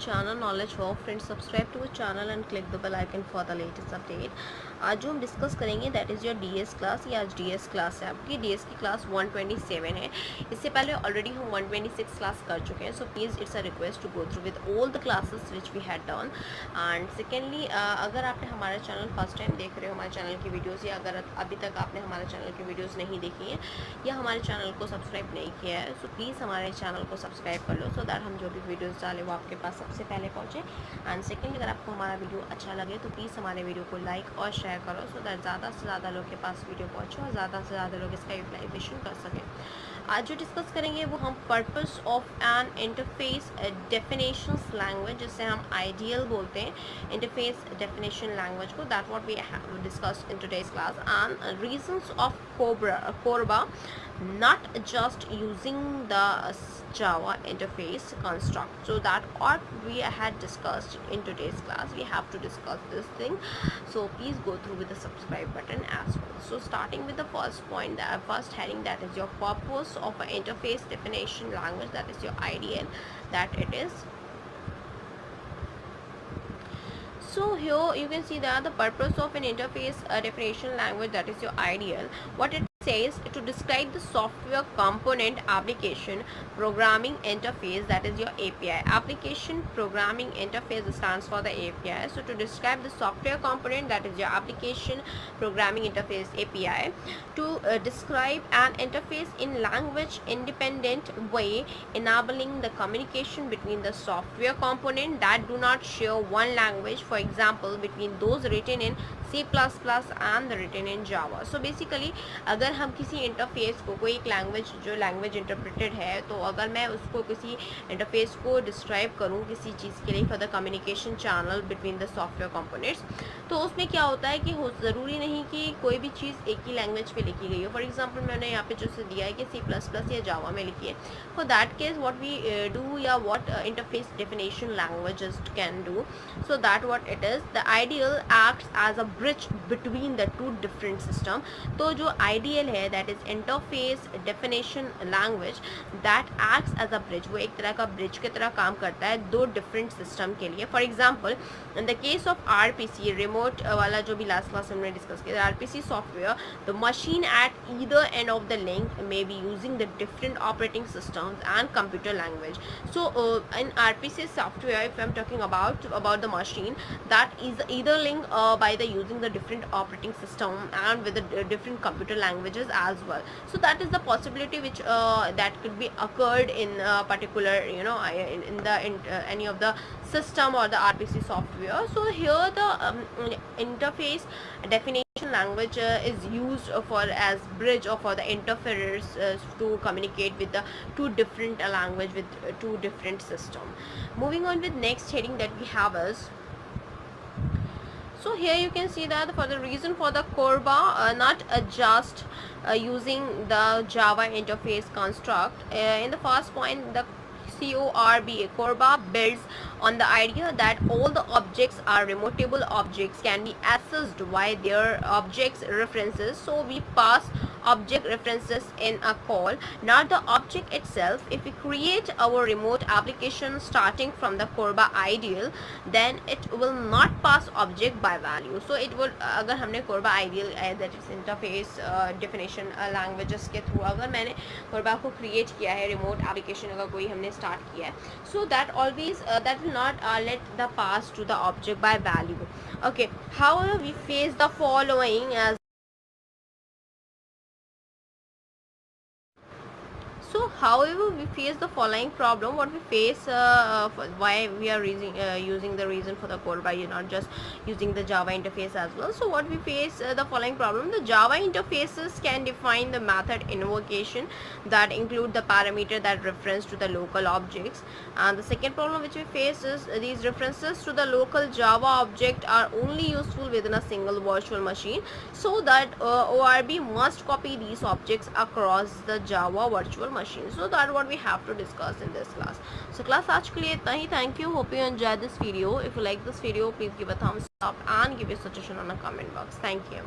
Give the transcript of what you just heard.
channel Knowledge Hub. Friends, subscribe to our channel and click the bell icon for the latest update. आज जो हम discuss करेंगे that is your DS class. ये आज DS class है आपकी. DS की क्लास 127 है. इससे पहले ऑलरेडी हम 126 क्लास कर चुके हैं. So please it's a request to go through with all the classes which we had done. And secondly, अगर आपने हमारा चैनल फर्स्ट टाइम देख रहे हो हमारे चैनल की वीडियोज़, या अगर अभी तक आपने हमारे चैनल की वीडियोज़ नहीं देखी हैं या हमारे चैनल को सब्सक्राइब नहीं किया है, सो प्लीज़ हमारे चैनल को सब्सक्राइब कर लो सो दैट हम जो भी वीडियोज़ डालें वो आपके पास सबसे पहले पहुँचे. एंड सेकेंडली, अगर आपको हमारा वीडियो अच्छा लगे तो प्लीज़ हमारे वीडियो को लाइक और शेयर करो सो दैट ज़्यादा से ज़्यादा लोग के पास वीडियो पहुँचे और ज़्यादा से ज़्यादा लोग इसका यूटिलाइजेशन कर सकें. आज जो डिस्कस करेंगे वो हम purpose of an interface definitions language, जिसे हम IDL बोलते हैं, इंटरफेस डेफिनेशन लैंग्वेज को, that what we have discussed in today's class. And reasons of CORBA, not just using the Java interface construct. So that what we had discussed in today's class, we have to discuss this thing. So please go through with the subscribe button as well. So starting with the first point, the first heading, that is your purpose of an interface definition language, that is your IDL, that it is. So here you can see that the purpose of an interface definition language, that is your IDL, what it says to describe the software component application programming interface, that is your API. Application programming interface stands for the API. So to describe the software component, that is your application programming interface API, to describe an interface in language independent way, enabling the communication between the software component that do not share one language, for example between those written in C++ and written in Java. So basically, अगर हम किसी interface को, कोई एक language जो language interpreted है, तो अगर मैं उसको किसी इंटरफेस को डिस्क्राइब करूँ किसी चीज़ के लिए for the communication channel between the software components, तो उसमें क्या होता है कि ज़रूरी नहीं कि कोई भी चीज़ एक ही लैंग्वेज पे लिखी गई हो. फॉर एग्जांपल मैंने यहाँ पे जो से दिया है कि C++ या जावा में लिखी है. For that case what we do, या what interface definition languages can do, so that what it is, the IDL acts as a bridge between the two different system. तो जो IDL है, that is interface definition language, that acts as a bridge, वो एक तरह का bridge की तरह काम करता है दो डिफरेंट सिस्टम के लिए. For example in the case of RPC, remote वाला जो भी लास्ट क्लास हमने डिस्कस किया, RPC software, the machine eight either end of the link may be using the different operating systems and computer language. So in RPC software, if I'm talking about the machine, that is either linked by the using the different operating system and with the different computer languages as well. So that is the possibility which that could be occurred in particular, you know, in any of the system or the RPC software. So here the interface definition language is used for as bridge or for the interferers to communicate with the two different language with two different system. Moving on with next heading that we have is, so here you can see that for the reason for the CORBA, not just using the Java interface construct. In the first point, the CORBA builds on the idea that all the objects are remotable objects, can be accessed by their objects references. So we pass object references in a call, not the object itself. If we create our remote application starting from the CORBA IDL, then it will not pass object by value. So it will, अगर हमने CORBA IDL that is interface definition languages के through अगर मैंने CORBA को create किया है, remote application अगर कोई हमने start किया है, so that always that will not let the pass to the object by value. Okay, however we face the following as, so however we face the following problem. What we face, why we are using the reason for the CORBA, you're not just using the Java interface as well. So what we face the following problem, the Java interfaces can define the method invocation that include the parameter that reference to the local objects. And the second problem which we face is these references to the local Java object are only useful within a single virtual machine, so that ORB must copy these objects across the Java virtual machine. So that what we have to discuss in this class. So class आज के लिए इतना ही. Thank you. Hope you enjoyed this video. If you like this video, please give a thumbs up and give your suggestion on a comment box. Thank you.